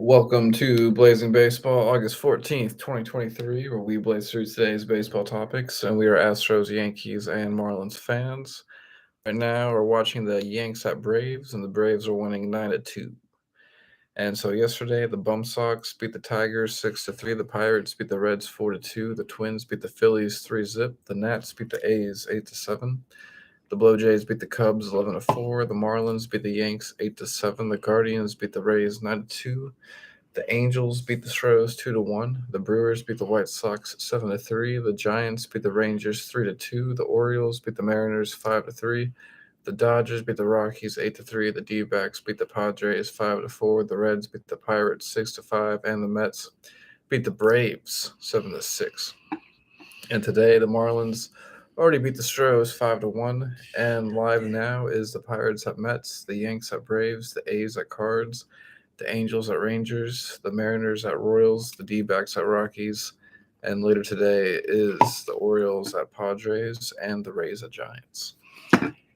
Welcome to Blazing Baseball, August 14th, 2023, where we blaze through today's baseball topics, and we are Astros, Yankees, and Marlins fans. Right now, we're watching the Yanks at Braves, and the Braves are winning 9-2. And so yesterday, the Bum Sox beat the Tigers 6-3, the Pirates beat the Reds 4-2, the Twins beat the Phillies 3-zip, the Nats beat the A's 8-7. The Blue Jays beat the Cubs 11-4. The Marlins beat the Yanks 8-7. The Guardians beat the Rays 9-2. The Angels beat the Astros 2-1. The Brewers beat the White Sox 7-3. The Giants beat the Rangers 3-2. The Orioles beat the Mariners 5-3. The Dodgers beat the Rockies 8-3. The D-backs beat the Padres 5-4. The Reds beat the Pirates 6-5, and the Mets beat the Braves 7-6. And today the Marlins already beat the Astros 5-1, and live now is the Pirates at Mets, the Yanks at Braves, the A's at Cards, the Angels at Rangers, the Mariners at Royals, the D-backs at Rockies, and later today is the Orioles at Padres and the Rays at Giants.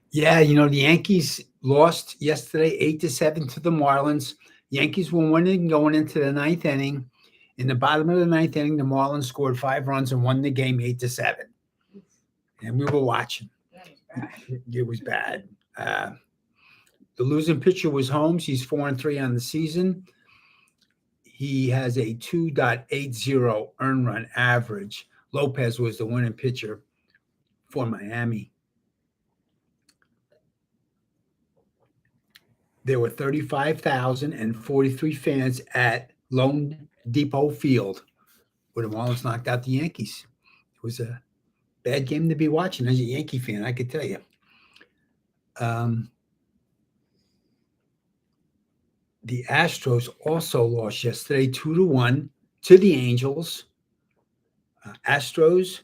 Yeah, the Yankees lost yesterday 8-7 to the Marlins. Yankees were winning going into the ninth inning. In the bottom of the ninth inning, the Marlins scored 5 runs and won the game 8-7. And we were watching. It was bad. The losing pitcher was Holmes. He's 4-3 on the season. He has a 2.80 earned run average. Lopez was the winning pitcher for Miami. There were 35,043 fans at Lone Depot Field where the Marlins knocked out the Yankees. It was a bad game to be watching as a Yankee fan, I could tell you. The Astros also lost yesterday 2-1 to the Angels. Astros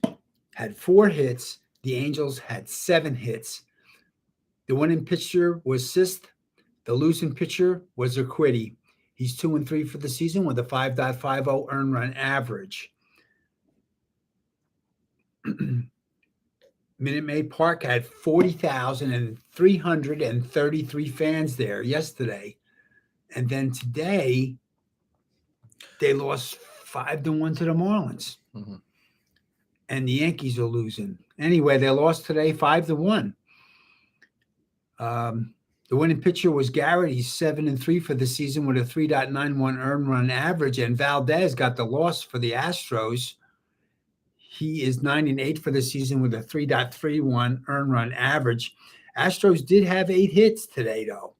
had 4 hits. The Angels had 7 hits. The winning pitcher was Sist. The losing pitcher was Urquidy. He's 2-3 for the season with a 5.50 earned run average. Minute Maid Park had 40,333 fans there yesterday. And then today, they lost 5-1 to the Marlins. Mm-hmm. And the Yankees are losing. Anyway, they lost today 5-1. The winning pitcher was Garrett. He's 7-3 for the season with a 3.91 earned run average. And Valdez got the loss for the Astros. He is 9-8 for the season with a 3.31 earned run average. Astros did have 8 hits today, though.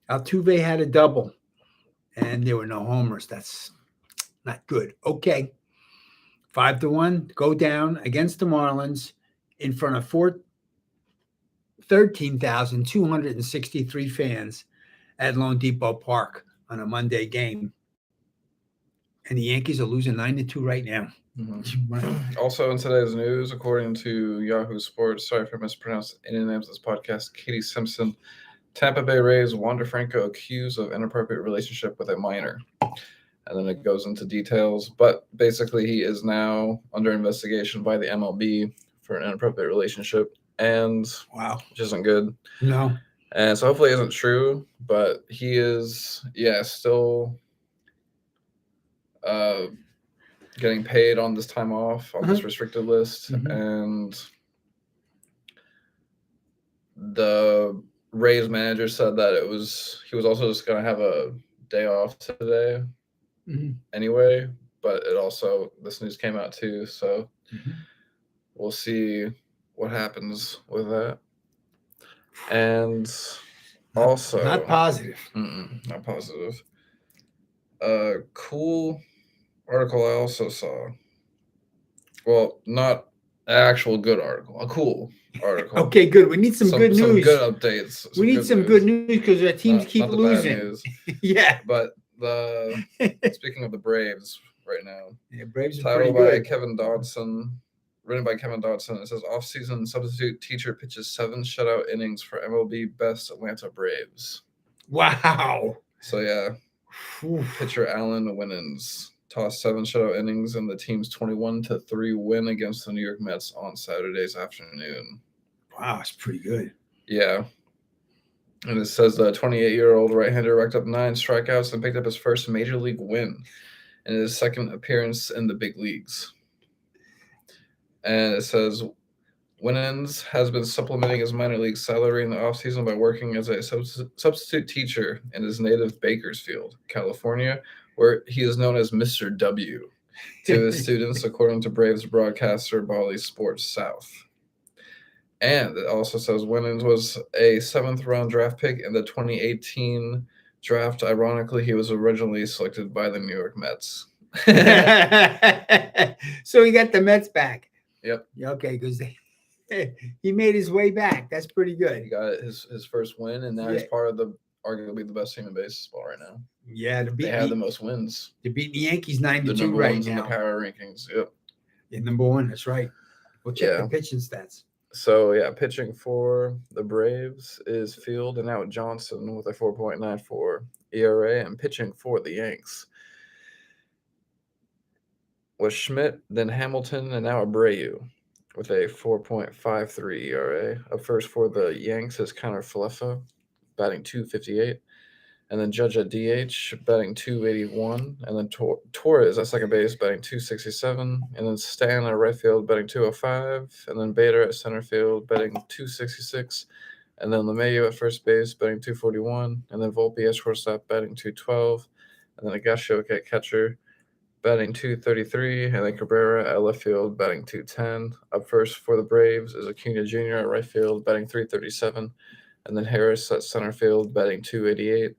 Altuve had a double, and there were no homers. That's not good. Okay. 5-1, go down against the Marlins in front of 13,263 fans at Lone Depot Park on a Monday game. And the Yankees are losing 9-2 right now. Mm-hmm. Also in today's news, according to Yahoo Sports, sorry if I mispronounced any names of this podcast, Katie Simpson, Tampa Bay Rays, Wander Franco accused of inappropriate relationship with a minor. And then it goes into details. But basically, he is now under investigation by the MLB for an inappropriate relationship. And wow, which isn't good. No. And so hopefully it isn't true. But he is, still getting paid on this time off on this restricted list. Mm-hmm. And the Rays manager said that he was also just going to have a day off today anyway, but this news came out too, so we'll see what happens with that. And also not positive. Not positive. Cool article I also saw. Well, not an actual good article, a cool article. Okay, good. We need some good news. Some good updates. We need some good news because our teams keep losing. Yeah. But speaking of the Braves right now, Braves are title pretty by good. Kevin Dodson, written by Kevin Dodson. It says off-season substitute teacher pitches 7 shutout innings for MLB best Atlanta Braves. Wow. So pitcher Alan Winans tossed 7 shutout innings in the team's 21-3 win against the New York Mets on Saturday's afternoon. Wow, it's pretty good. Yeah. And it says the 28-year-old right-hander racked up 9 strikeouts and picked up his first major league win in his second appearance in the big leagues. And it says Winans has been supplementing his minor league salary in the offseason by working as a substitute teacher in his native Bakersfield, California, where he is known as Mr. W to his students, according to Braves broadcaster Bally Sports South. And it also says Winans was a 7th-round draft pick in the 2018 draft. Ironically, he was originally selected by the New York Mets. So he got the Mets back. Yep. Okay, because he made his way back. That's pretty He good. got his first win, and now he's part of arguably the best team in baseball right now. Yeah, they have the most wins. To beat the Yankees 9-2 number right ones now. in the power rankings. Yep. Yeah, number 1. That's right. We'll check the pitching stats. So, pitching for the Braves is Field and now Johnson with a 4.94 ERA, and pitching for the Yanks was Schmidt, then Hamilton, and now Abreu with a 4.53 ERA. Up first for the Yanks is Connor Falefa, batting .258. And then Judge at DH, batting .281. And then Torres at second base, batting .267. And then Stan at right field, batting .205. And then Bader at center field, batting .266. And then LeMahieu at first base, batting .241. And then Volpe at shortstop, batting .212. And then Agashoke at catcher, batting .233. And then Cabrera at left field, batting .210. Up first for the Braves is Acuna Jr. at right field, batting .337. And then Harris at center field, batting .288.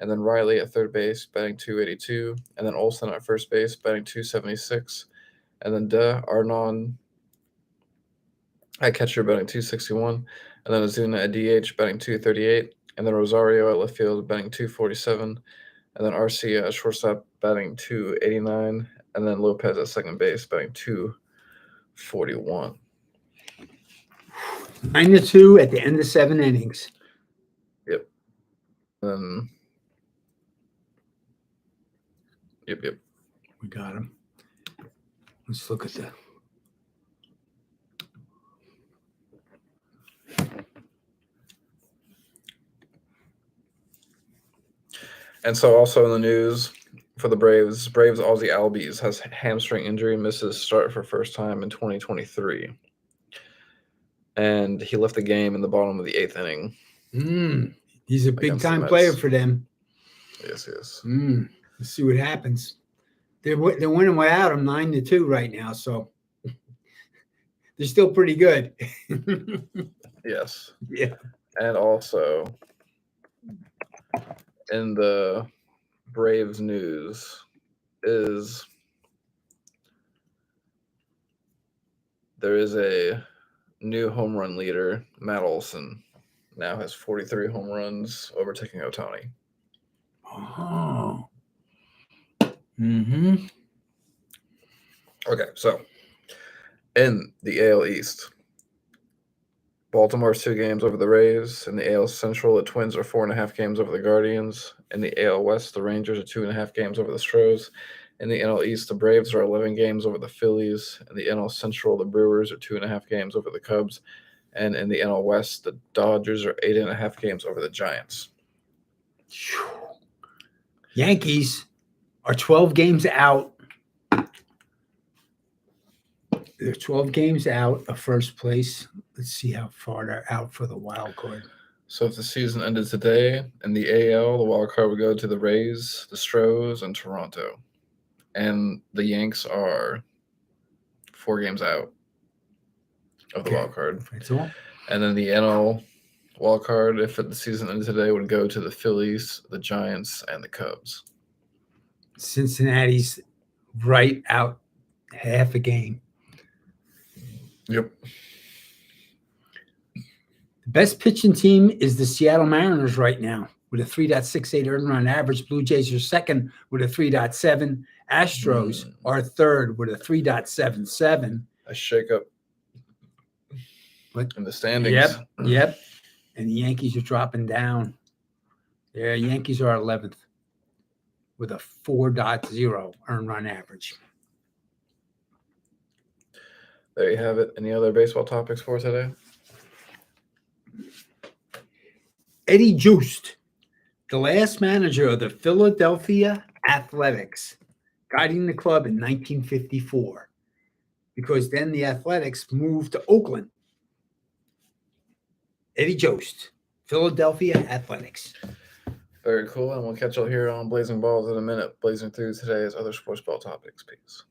And then Riley at third base, batting .282. And then Olsen at first base, batting .276. And then Arnon at catcher, batting .261. And then Ozuna at DH, batting .238. And then Rosario at left field, batting .247. And then Arcia at shortstop, batting .289. And then Lopez at second base, batting .241. 9-2 at the end of 7 innings. Yep. Yep. We got him. Let's look at that. And so also in the news for the Braves Ozzie Albies has hamstring injury, misses start for first time in 2023. And he left the game in the bottom of the 8th inning. He's a big-time player for them. Yes. Let's see what happens. They're winning without him 9-2 right now, so they're still pretty good. Yes. Yeah. And also in the Braves news is there is a new home run leader. Matt Olson now has 43 home runs, overtaking Ohtani. Oh. Okay, so in the AL East, Baltimore's 2 games over the Rays. In the AL Central, the Twins are 4.5 games over the Guardians. In the AL West, the Rangers are 2.5 games over the Stros. In the NL East, the Braves are 11 games over the Phillies. In the NL Central, the Brewers are 2.5 games over the Cubs. And in the NL West, the Dodgers are 8.5 games over the Giants. Yankees are 12 games out. They're 12 games out of first place. Let's see how far they're out for the wild card. So if the season ended today in the AL, the wild card would go to the Rays, the Stros, and Toronto. And the Yanks are 4 games out of the wild card. That's all. And then the NL wild card, if the season ended today, would go to the Phillies, the Giants, and the Cubs. Cincinnati's right out half a game. Yep. The best pitching team is the Seattle Mariners right now with a 3.68 earned run average. Blue Jays are second with a 3.7. Astros are third with a 3.77. A shakeup in the standings. Yep. And the Yankees are dropping down. Yeah, Yankees are 11th with a 4.0 earned run average. There you have it. Any other baseball topics for today? Eddie Joost, the last manager of the Philadelphia Athletics, guiding the club in 1954, because then the Athletics moved to Oakland. Eddie Joost, Philadelphia Athletics. Very cool. And we'll catch y'all here on Blazing Balls in a minute, blazing through today's other sports ball topics. Peace.